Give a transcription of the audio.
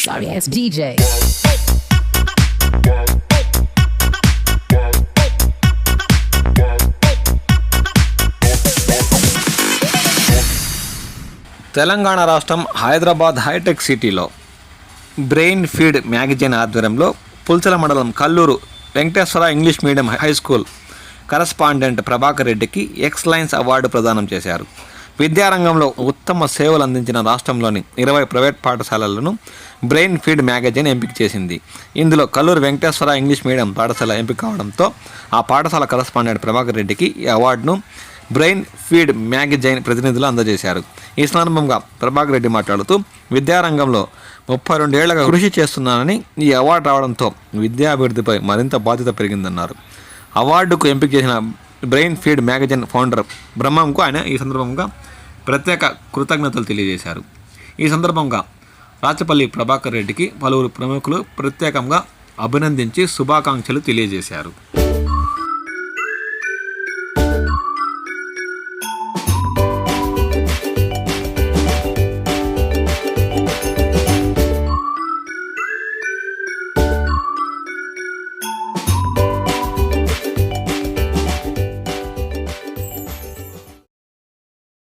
Sorry ass DJ. Telangana రాష్ట్రం Hyderabad hi tech సిటీలో brain feed magazine ఆధ్వర్యంలో పుల్చల మండలం Kalluru Venkateswara English medium high school correspondent Prabhakar రెడ్డికి ఎక్సలెన్స్ అవార్డు ప్రదానం చేశారు. విద్యారంగంలో ఉత్తమ సేవలు అందించిన రాష్ట్రంలోని 20 ప్రైవేట్ పాఠశాలలను బ్రెయిన్ ఫీడ్ మ్యాగజైన్ ఎంపిక చేసింది. ఇందులో కల్లూరు వెంకటేశ్వర ఇంగ్లీష్ మీడియం పాఠశాల ఎంపిక కావడంతో ఆ పాఠశాల కరస్పాండెంట్ ప్రభాకర్ రెడ్డికి ఈ అవార్డును బ్రెయిన్ ఫీడ్ మ్యాగజైన్ ప్రతినిధులు అందజేశారు. ఈ సందర్భంగా ప్రభాకర్ రెడ్డి మాట్లాడుతూ విద్యారంగంలో 32 ఏళ్లుగా కృషి చేస్తున్నానని, ఈ అవార్డు రావడంతో విద్యాభివృద్ధిపై మరింత బాధ్యత పెరిగిందన్నారు. అవార్డుకు ఎంపిక చేసిన బ్రెయిన్ ఫీడ్ మ్యాగజైన్ ఫౌండర్ బ్రహ్మంకు ఆయన ఈ సందర్భంగా ప్రత్యేక కృతజ్ఞతలు తెలియజేశారు. ఈ సందర్భంగా రాచపల్లి ప్రభాకర్ రెడ్డికి పలువురు ప్రముఖులు ప్రత్యేకంగా అభినందించి శుభాకాంక్షలు తెలియజేశారు.